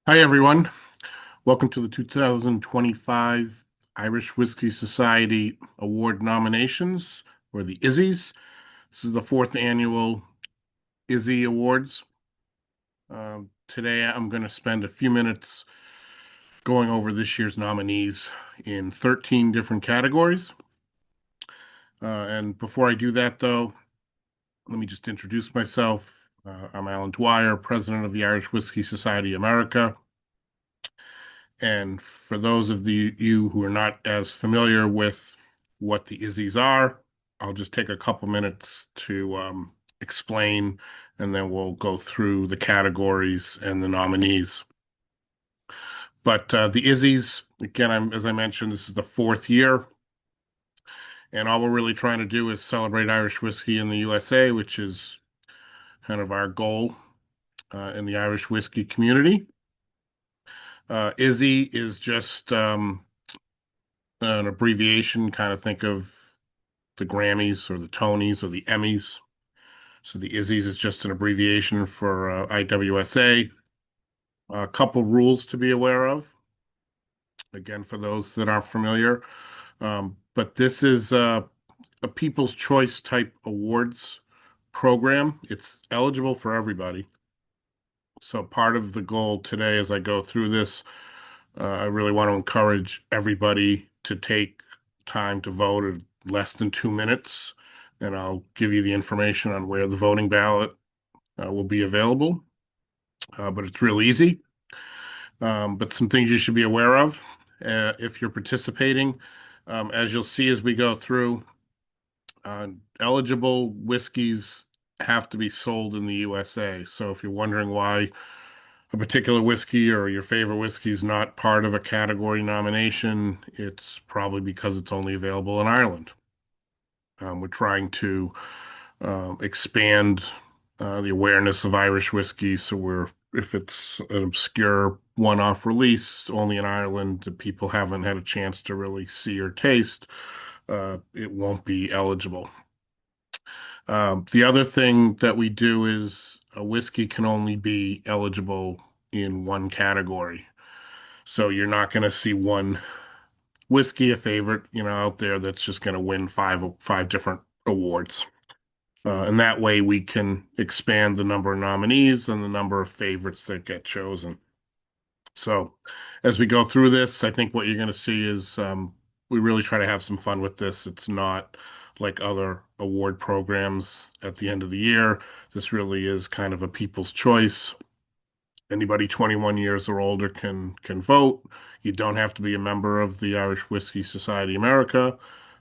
Hi, everyone. Welcome to the 2025 Irish Whiskey Society Award Nominations, or the Izzies. This is the fourth annual Izzy Awards. Today, I'm going to spend a few minutes going over this year's nominees in 13 different categories. And before I do that, though, let me just introduce myself. I'm Alan Dwyer, president of the Irish Whiskey Society America. And for those of you who are not as familiar with what the Izzies are, I'll just take a couple minutes to explain, and then we'll go through the categories and the nominees. But the Izzies, again, as I mentioned, this is the fourth year, and all we're really trying to do is celebrate Irish whiskey in the USA, which is kind of our goal in the Irish whiskey community. Izzy is just an abbreviation, kind of think of the Grammys or the Tonys or the Emmys. So the Izzy's is just an abbreviation for IWSA. A couple rules to be aware of, again, for those that aren't familiar. But this is a People's Choice type awards program. It's eligible for everybody. So part of the goal today, as I go through this, I really want to encourage everybody to take time to vote in less than 2 minutes, and I'll give you the information on where the voting ballot will be available. But it's real easy. But some things you should be aware of if you're participating. As you'll see as we go through, uh, eligible whiskeys have to be sold in the USA. So if you're wondering why a particular whiskey or your favorite whiskey is not part of a category nomination, it's probably because it's only available in Ireland. We're trying to expand the awareness of Irish whiskey, so if it's an obscure one-off release only in Ireland that people haven't had a chance to really see or taste, it won't be eligible. The other thing that we do is a whiskey can only be eligible in one category. So you're not going to see one whiskey, a favorite, out there that's just going to win five different awards. And that way we can expand the number of nominees and the number of favorites that get chosen. So as we go through this, I think what you're going to see is we really try to have some fun with this. It's not like other award programs at the end of the year. This really is kind of a people's choice. Anybody 21 years or older can vote. You don't have to be a member of the Irish Whiskey Society America,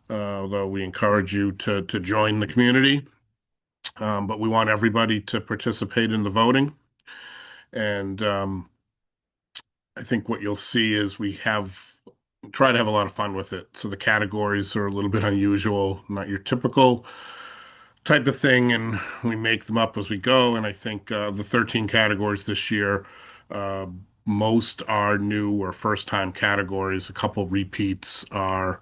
although we encourage you to join the community. But we want everybody to participate in the voting. And I think what you'll see is we try to have a lot of fun with it. So the categories are a little bit unusual, not your typical type of thing, and we make them up as we go. And I think the 13 categories this year, uh, most are new or first-time categories. A couple repeats are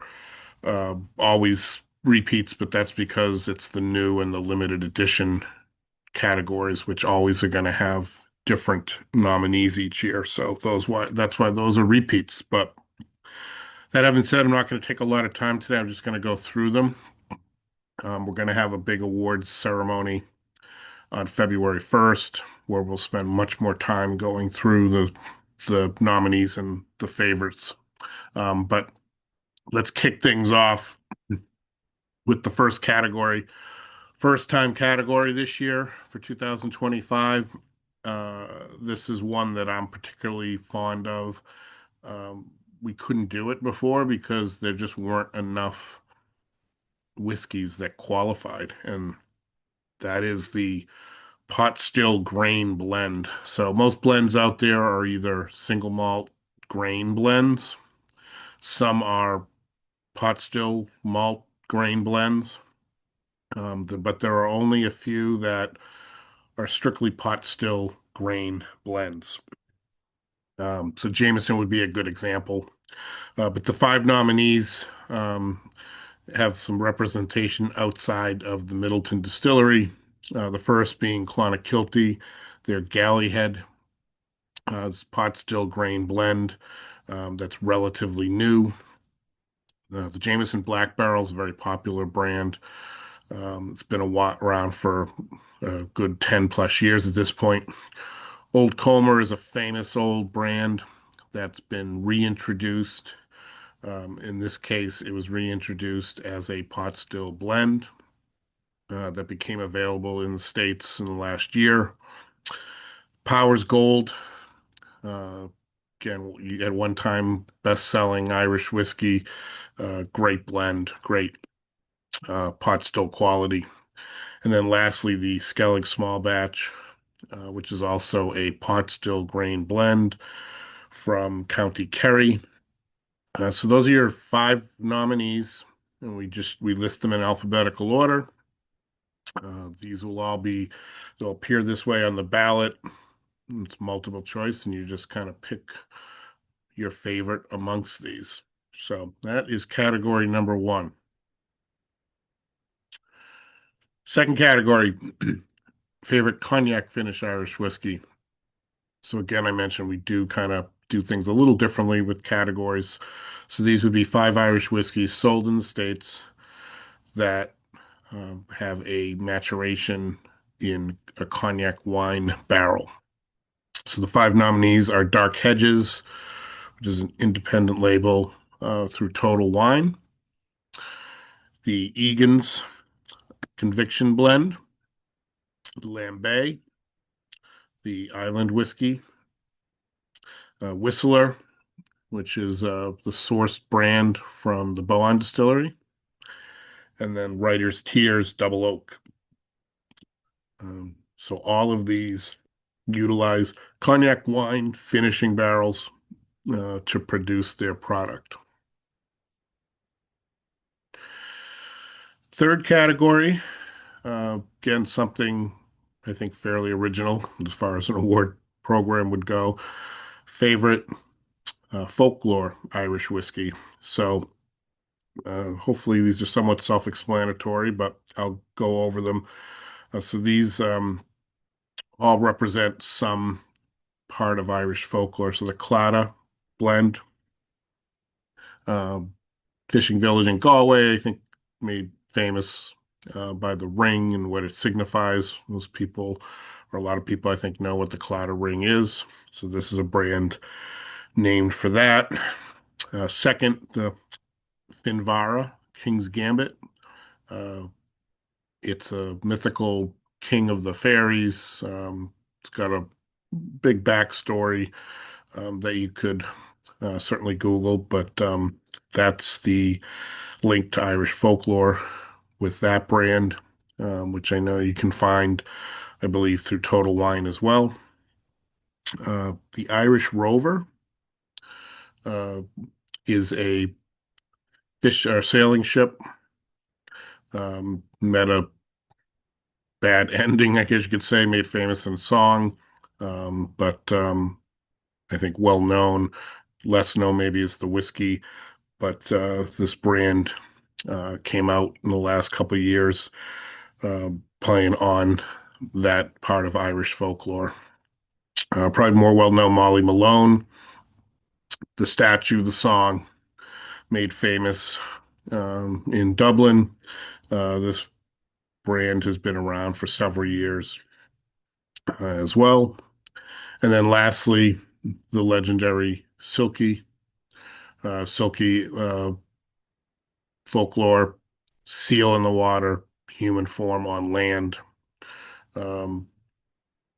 always repeats, but that's because it's the new and the limited edition categories, which always are going to have different nominees each year. So that's why those are repeats. But that having said, I'm not going to take a lot of time today. I'm just going to go through them. We're going to have a big awards ceremony on February 1st, where we'll spend much more time going through the nominees and the favorites. But let's kick things off with the first category. First time category this year for 2025. This is one that I'm particularly fond of. We couldn't do it before because there just weren't enough whiskeys that qualified, and that is the pot still grain blend. So most blends out there are either single malt grain blends. Some are pot still malt grain blends. But there are only a few that are strictly pot still grain blends. So Jameson would be a good example. But the five nominees have some representation outside of the Middleton distillery. The first being Clonakilty, their Galleyhead It's pot still grain blend that's relatively new. The Jameson Black Barrel is a very popular brand. It's been around for a good 10 plus years at this point. Old Comer is a famous old brand that's been reintroduced. In this case, it was reintroduced as a pot still blend that became available in the States in the last year. Powers Gold, uh, again, at one time best-selling Irish whiskey, great blend, great pot still quality. And then lastly, the Skellig Small Batch, which is also a pot still grain blend from County Kerry. So those are your five nominees, and we list them in alphabetical order. These will all be they'll appear this way on the ballot. It's multiple choice, and you just kind of pick your favorite amongst these. So that is category number one. Second category, favorite cognac finish Irish whiskey. So again, I mentioned we do kind of do things a little differently with categories. So these would be five Irish whiskeys sold in the States that have a maturation in a cognac wine barrel. So the five nominees are Dark Hedges, which is an independent label through Total Wine, the Egan's Conviction Blend, Lambay, the Island Whiskey, Whistler, which is the source brand from the Bowen Distillery, and then Writer's Tears Double Oak. So all of these utilize cognac wine finishing barrels to produce their product. Third category, again, something I think fairly original as far as an award program would go. Favorite folklore Irish whiskey. So hopefully these are somewhat self-explanatory, but I'll go over them. So these all represent some part of Irish folklore. So the Claddagh blend, uh, fishing village in Galway, I think made famous by the ring and what it signifies. Most people, or a lot of people, I think, know what the Claddagh ring is. So this is a brand named for that. Second, the Finvara, King's Gambit. Uh, it's a mythical king of the fairies. It's got a big backstory that you could certainly Google, but that's the link to Irish folklore with that brand, which I know you can find, I believe, through Total Wine as well. The Irish Rover uh, is a fish or sailing ship. Met a bad ending, I guess you could say, made famous in song, but I think well known. Less known maybe is the whiskey, but this brand came out in the last couple of years, playing on that part of Irish folklore. Probably more well known, Molly Malone, the statue, the song made famous in Dublin. This brand has been around for several years as well. And then lastly, the legendary Silky folklore, seal in the water, human form on land. Um,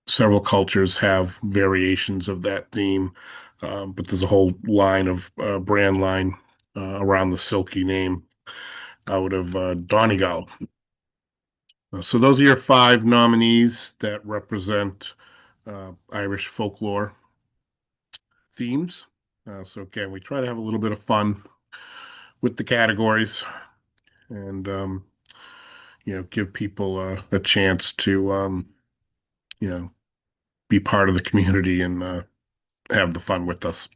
Several cultures have variations of that theme, but there's a whole line of brand line around the Silky name out of Donegal. So those are your five nominees that represent Irish folklore themes. So again, we try to have a little bit of fun with the categories and give people a chance to you know be part of the community and have the fun with us.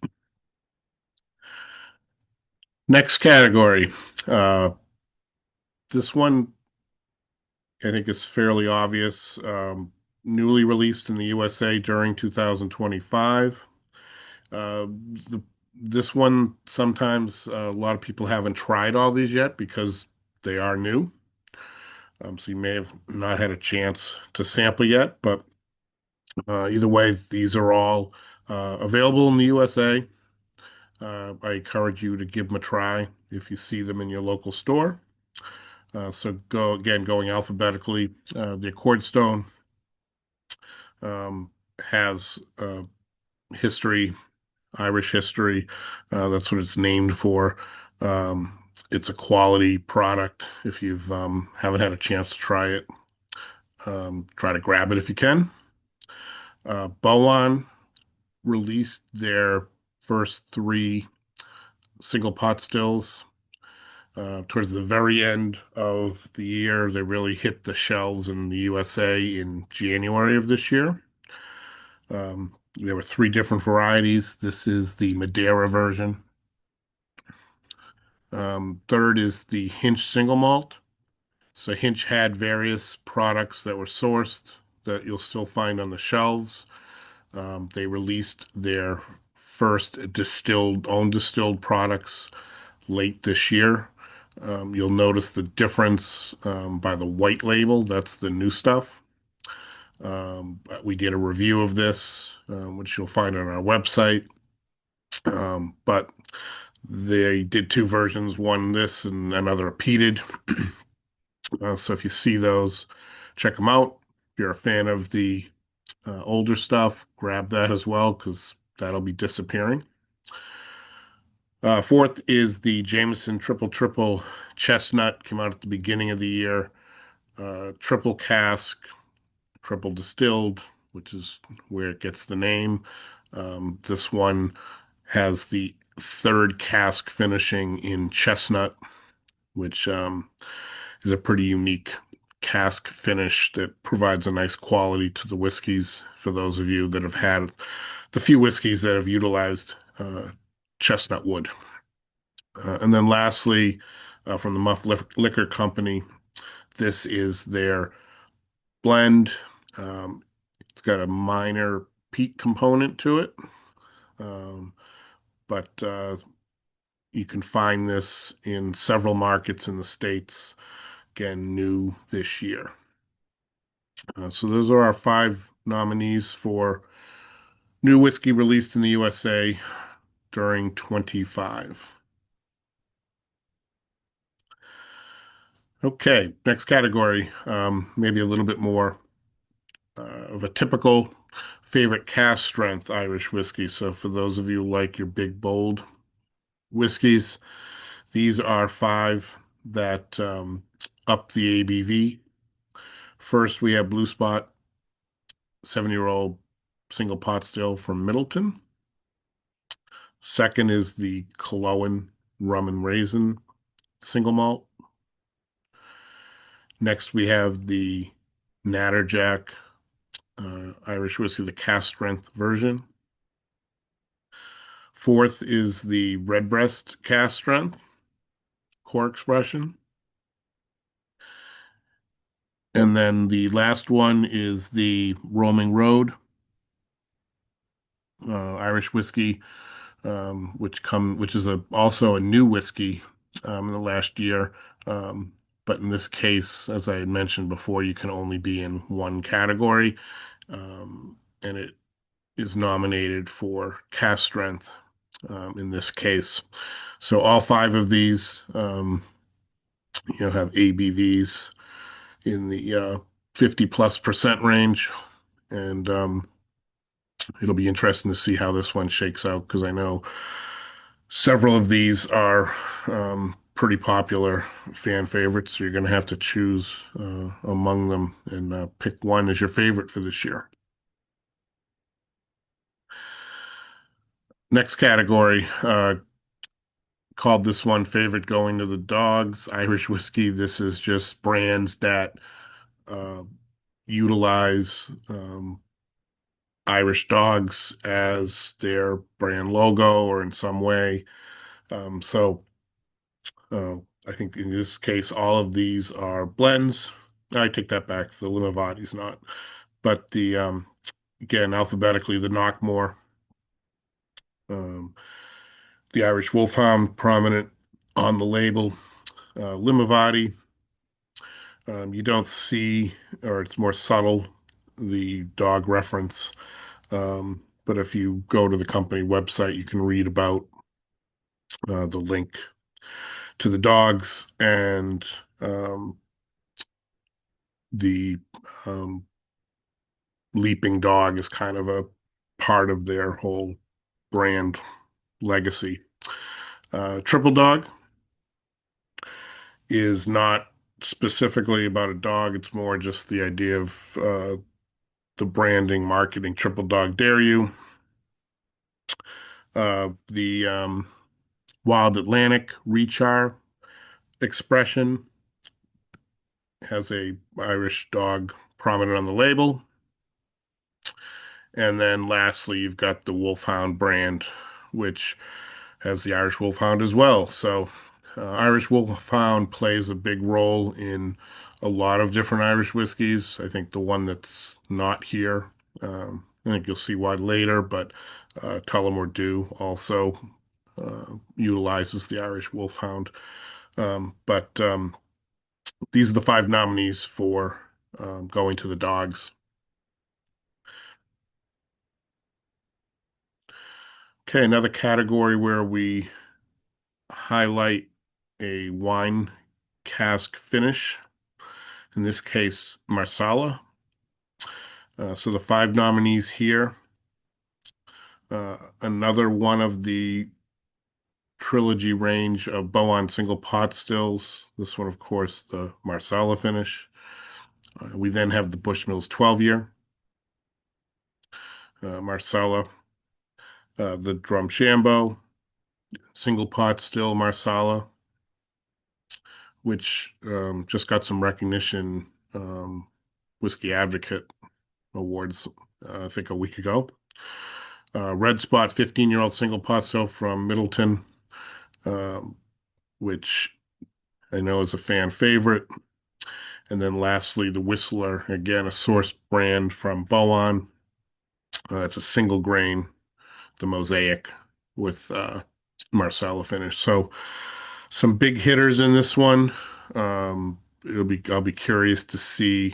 Next category. Uh, this one I think is fairly obvious. Newly released in the USA during 2025. Uh, the, this one, sometimes a lot of people haven't tried all these yet because they are new. So you may have not had a chance to sample yet, but either way, these are all available in the USA. I encourage you to give them a try if you see them in your local store. So going alphabetically. The Accord Stone has history, Irish history. That's what it's named for. It's a quality product. If you've haven't had a chance to try it, try to grab it if you can. Bowan released their first three single pot stills towards the very end of the year. They really hit the shelves in the USA in January of this year. There were three different varieties. This is the Madeira version. Third is the Hinch single malt. So Hinch had various products that were sourced that you'll still find on the shelves. They released their first own distilled products late this year. You'll notice the difference by the white label. That's the new stuff. We did a review of this, which you'll find on our website. But they did two versions, one this and another a peated. So if you see those, check them out. If you're a fan of the older stuff, grab that as well because that'll be disappearing. Fourth is the Jameson Triple Triple Chestnut. Came out at the beginning of the year. Triple cask, triple distilled, which is where it gets the name. This one has the third cask finishing in chestnut, which is a pretty unique cask finish that provides a nice quality to the whiskeys for those of you that have had the few whiskeys that have utilized chestnut wood. And then lastly, from the Muff Liquor Company, this is their blend. Um, it's got a minor peat component to it, um, but you can find this in several markets in the States, again, new this year. So those are our five nominees for new whiskey released in the USA during 25. Okay, next category, maybe a little bit more of a typical favorite cask strength Irish whiskey. So for those of you who like your big, bold whiskeys, these are five that up the ABV. First, we have Blue Spot, 7-year-old single pot still from Middleton. Second is the Cullowen Rum and Raisin single malt. Next, we have the Natterjack Irish whiskey, the cask strength version. Fourth is the Redbreast cask strength core expression. And then the last one is the Roaming Road Irish whiskey, which is also a new whiskey in the last year. Um, but in this case, as I had mentioned before, you can only be in one category, and it is nominated for cask strength in this case. So all five of these, have ABVs in the 50 plus percent range, and it'll be interesting to see how this one shakes out because I know several of these are pretty popular fan favorites. So you're going to have to choose among them and pick one as your favorite for this year. Next category, called this one favorite going to the dogs, Irish whiskey. This is just brands that uh, utilize Irish dogs as their brand logo or in some way. So uh, I think in this case, all of these are blends. I take that back. The Limavadi's not, but the again alphabetically, the Knockmore, Um, the Irish Wolfhound prominent on the label. Limavady, you don't see, or it's more subtle, the dog reference. But if you go to the company website, you can read about the link to the dogs and the um, leaping dog is kind of a part of their whole brand legacy. Triple Dog is not specifically about a dog. It's more just the idea of the branding, marketing. Triple Dog Dare You. The Wild Atlantic Rechar expression has a Irish dog prominent on the label. And then lastly, you've got the Wolfhound brand, which has the Irish Wolfhound as well. So, Irish Wolfhound plays a big role in a lot of different Irish whiskeys. I think the one that's not here, I think you'll see why later, but Tullamore Dew also utilizes the Irish Wolfhound. But these are the five nominees for going to the dogs. Okay, another category where we highlight a wine cask finish, in this case, Marsala. So the five nominees here. Another one of the trilogy range of Boan single pot stills. This one, of course, the Marsala finish. We then have the Bushmills 12 year, Marsala, the Drumshambo, single pot still Marsala, which just got some recognition, Whiskey Advocate Awards, I think a week ago. Red Spot 15-year-old single pot still from Middleton, um, which I know is a fan favorite. And then lastly, the Whistler, again, a source brand from Boan. It's a single grain, the Mosaic with Marsala finish. So some big hitters in this one. I'll be curious to see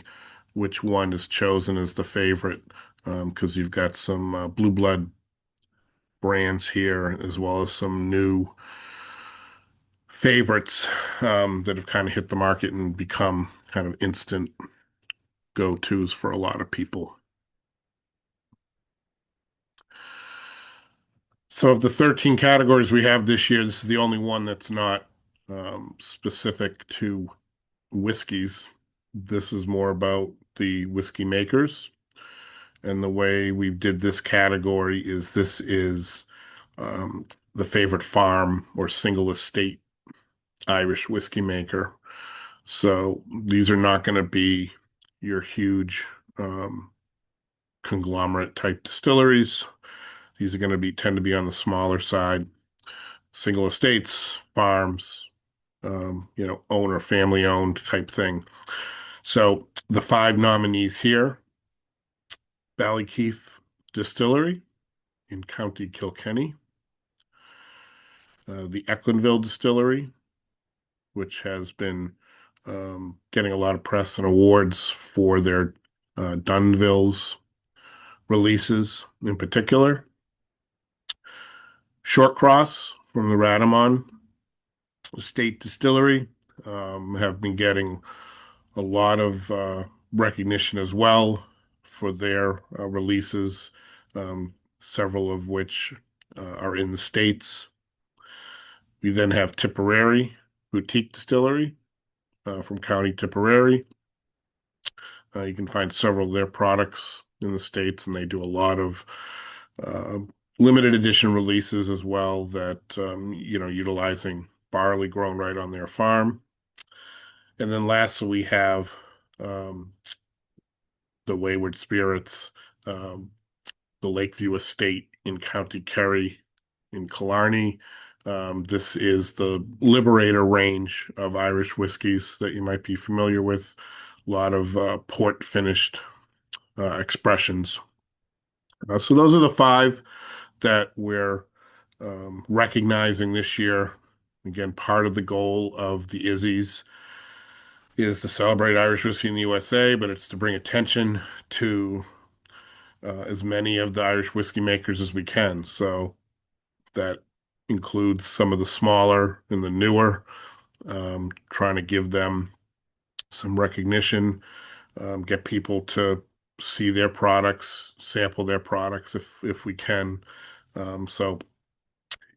which one is chosen as the favorite because you've got some blue blood brands here as well as some new favorites that have kind of hit the market and become kind of instant go-tos for a lot of people. So of the 13 categories we have this year, this is the only one that's not specific to whiskeys. This is more about the whiskey makers. And the way we did this category is this is um, the favorite farm or single estate Irish whiskey maker. So these are not going to be your huge conglomerate type distilleries. These are going to be tend to be on the smaller side, single estates, farms, owner, family owned type thing. So the five nominees here: Ballykeefe Distillery in County Kilkenny, the Ecklandville Distillery, which has been getting a lot of press and awards for their Dunvilles releases in particular. Shortcross from the Radamon Estate Distillery have been getting a lot of recognition as well for their releases, several of which are in the States. We then have Tipperary Boutique Distillery from County Tipperary. You can find several of their products in the States, and they do a lot of uh, limited edition releases as well that, utilizing barley grown right on their farm. And then lastly, we have um, the Wayward Spirits, um, the Lakeview Estate in County Kerry in Killarney. This is the Liberator range of Irish whiskeys that you might be familiar with. A lot of port finished expressions. So those are the five that we're recognizing this year, again, part of the goal of the Izzys is to celebrate Irish whiskey in the USA, but it's to bring attention to as many of the Irish whiskey makers as we can. So that includes some of the smaller and the newer, trying to give them some recognition, get people to see their products, sample their products if we can. So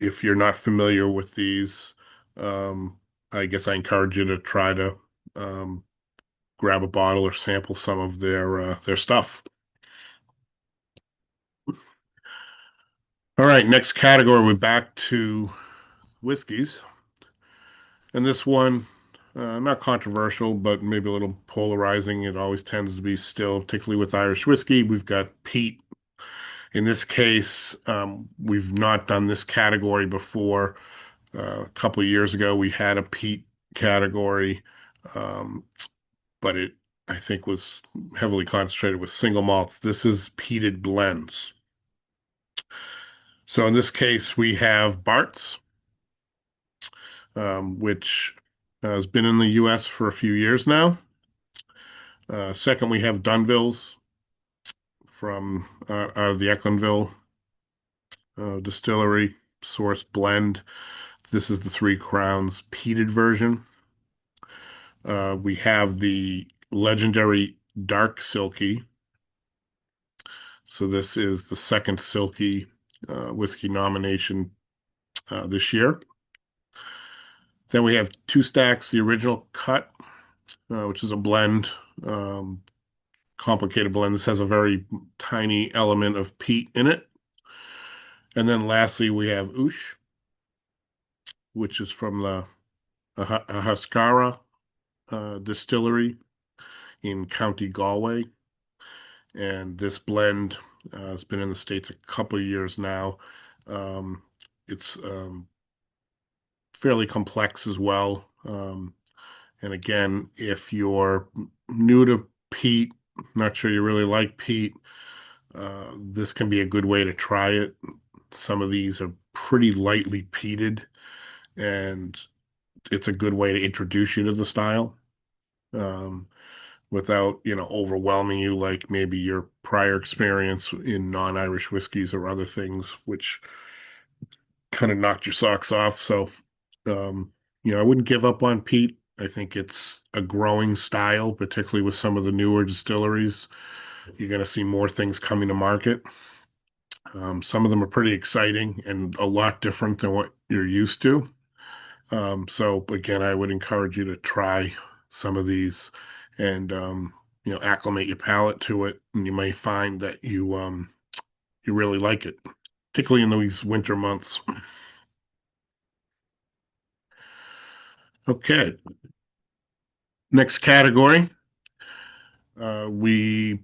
if you're not familiar with these, um, I guess I encourage you to try to um, grab a bottle or sample some of their stuff. All right, next category, we're back to whiskeys. And this one, not controversial, but maybe a little polarizing. It always tends to be still, particularly with Irish whiskey. We've got peat. In this case, we've not done this category before. A couple of years ago, we had a peat category, um, but it, I think, was heavily concentrated with single malts. This is peated blends. So in this case, we have Bart's, which has been in the U.S. for a few years now. Second, we have Dunville's from out of the Ecklandville distillery sourced blend. This is the Three Crowns peated version. We have the legendary Dark Silky. So this is the second Silky whiskey nomination this year. Then we have Two Stacks, the original cut, which is a blend, um, complicated blend. This has a very tiny element of peat in it. And then lastly, we have Oosh, which is from the Ahascara distillery in County Galway. And this blend has been in the States a couple of years now. Um, it's fairly complex as well. And again, if you're new to peat, not sure you really like peat, this can be a good way to try it. Some of these are pretty lightly peated, and it's a good way to introduce you to the style. Um, Without, overwhelming you like maybe your prior experience in non-Irish whiskeys or other things, which kind of knocked your socks off. So, um, I wouldn't give up on peat. I think it's a growing style, particularly with some of the newer distilleries. You're going to see more things coming to market. Some of them are pretty exciting and a lot different than what you're used to. So again, I would encourage you to try some of these and acclimate your palate to it, and you may find that you really like it, particularly in these winter months. Okay, next category, we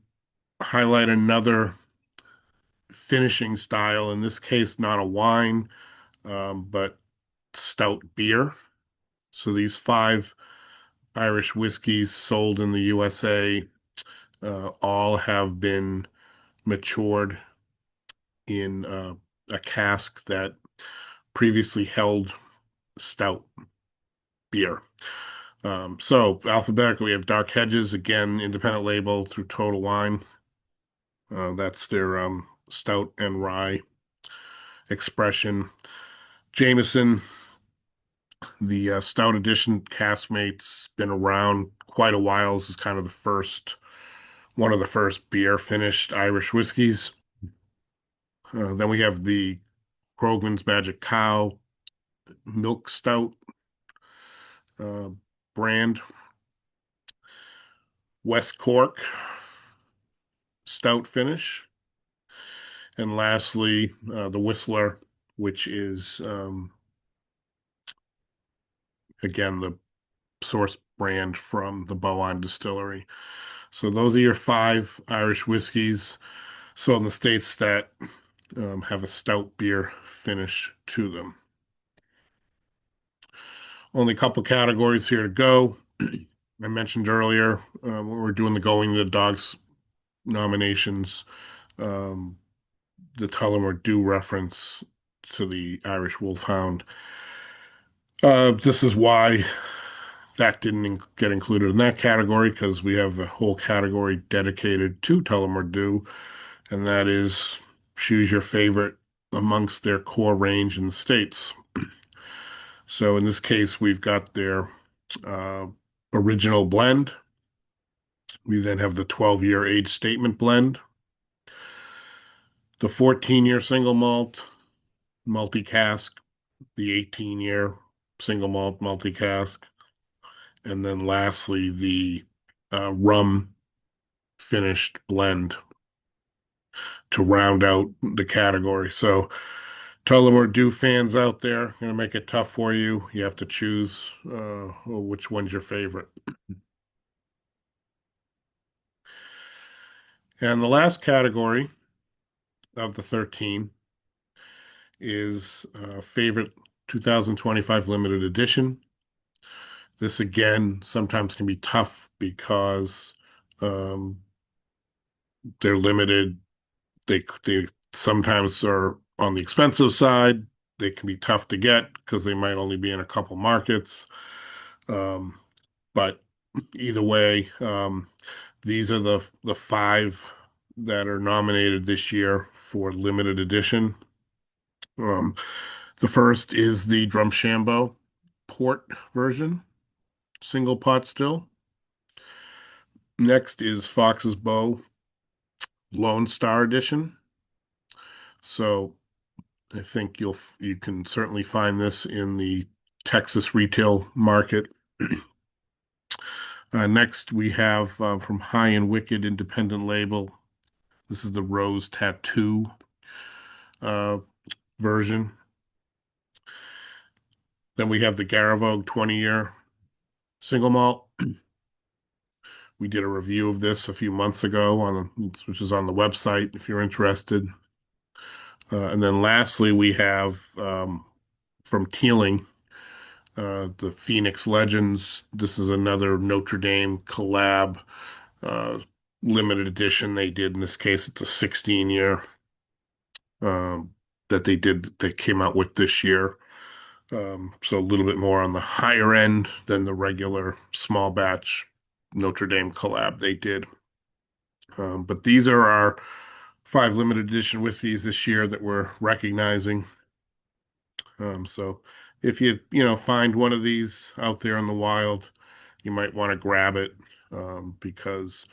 highlight another finishing style. In this case, not a wine, but stout beer. So these five Irish whiskeys sold in the USA all have been matured in a cask that previously held stout beer. So alphabetically, we have Dark Hedges, again, independent label through Total Wine. That's their stout and rye expression. Jameson, the stout edition caskmate's been around quite a while. This is kind of one of the first beer finished Irish whiskeys. Then we have the Krogman's Magic Cow Milk Stout uh, brand. West Cork Stout finish. And lastly, the Whistler, which is, again, the source brand from the Bowen Distillery. So those are your five Irish whiskeys. So in the states that have a stout beer finish to them. Only a couple categories here to go. I mentioned earlier we're doing the Going the Dogs nominations. Um, the Tullamore do reference to the Irish Wolfhound. This is why that didn't get included in that category because we have a whole category dedicated to Tullamore Dew, and that is choose your favorite amongst their core range in the States. So in this case, we've got their uh, original blend. We then have the 12-year age statement blend, the 14-year single malt, multi-cask, the 18-year single malt multi-cask, and then lastly, the rum finished blend to round out the category. So Tullamore Dew fans out there, going to make it tough for you. You have to choose which one's your favorite. And the last category of the 13 is favorite 2025 limited edition. This again sometimes can be tough because um, they're limited. They sometimes are on the expensive side. They can be tough to get because they might only be in a couple markets. Um, but either way, these are the five that are nominated this year for limited edition. Um, the first is the Drumshambo port version, single pot still. Next is Fox's Bow Lone Star Edition. So I think you can certainly find this in the Texas retail market. Next, we have from High and Wicked independent label. This is the Rose Tattoo uh, version. Then we have the Garavogue 20-year single malt. We did a review of this a few months ago which is on the website if you're interested. And then lastly, we have from Teeling, the Phoenix Legends. This is another Notre Dame collab, uh, limited edition they did. In this case, it's a 16-year that they came out with this year. So a little bit more on the higher end than the regular small batch Notre Dame collab they did. But these are our five limited edition whiskeys this year that we're recognizing. So if you find one of these out there in the wild, you might want to grab it because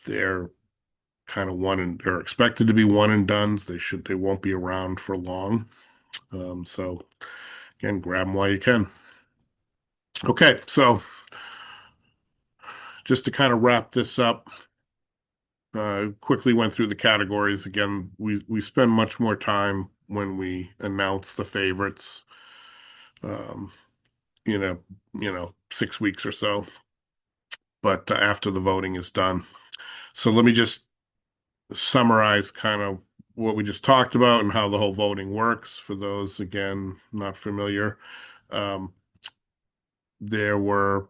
they're kind of they're expected to be one and dones. They won't be around for long. So again, grab them while you can. Okay, so just to kind of wrap this up, quickly went through the categories. Again, we spend much more time when we announce the favorites, um, in a 6 weeks or so, but after the voting is done. So let me just summarize kind of what we just talked about and how the whole voting works for those, again, not familiar. Um, there were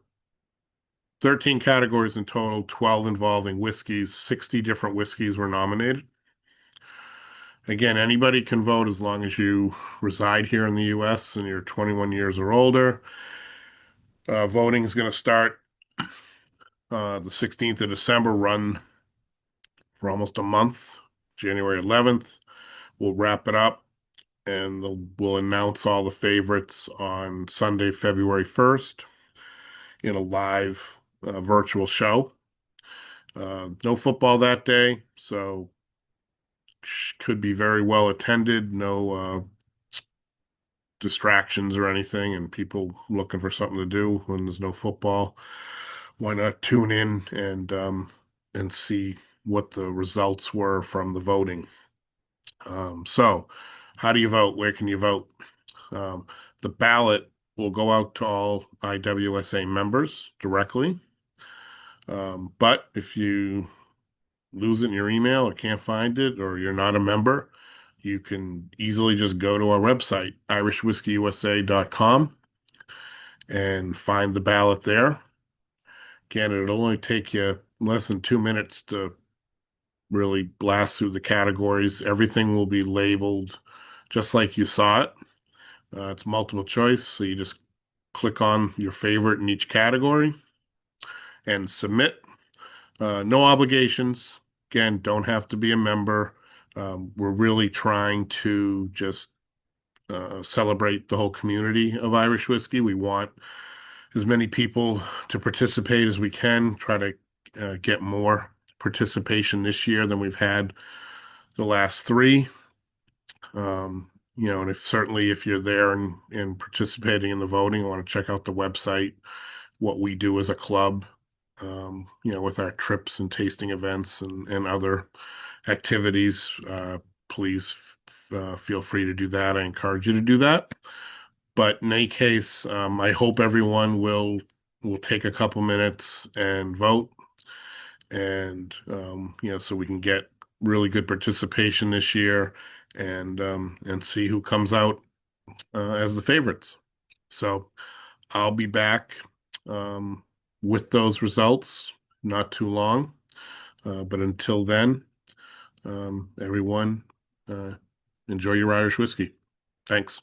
13 categories in total, 12 involving whiskeys. 60 different whiskeys were nominated. Again, anybody can vote as long as you reside here in the US and you're 21 years or older. Voting is going to start the 16th of December, run for almost a month, January 11th. We'll wrap it up and we'll announce all the favorites on Sunday, February 1st in a live virtual show. No football that day, so could be very well attended. No distractions or anything, and people looking for something to do when there's no football. Why not tune in and see what the results were from the voting? So, how do you vote? Where can you vote? Um, the ballot will go out to all IWSA members directly. But if you lose it in your email or can't find it or you're not a member, you can easily just go to our website, irishwhiskeyusa.com, and find the ballot there. Again, it'll only take you less than 2 minutes to really blast through the categories. Everything will be labeled just like you saw it. It's multiple choice, so you just click on your favorite in each category and submit. No obligations. Again, don't have to be a member. We're really trying to just celebrate the whole community of Irish whiskey. We want as many people to participate as we can, try to get more participation this year than we've had the last three. And if certainly if you're there and participating in the voting, I want to check out the website, what we do as a club, with our trips and tasting events and other activities. Please feel free to do that. I encourage you to do that. But in any case, I hope everyone will take a couple minutes and vote, and so we can get really good participation this year, and see who comes out as the favorites. So I'll be back with those results not too long. But until then, everyone, uh, enjoy your Irish whiskey. Thanks.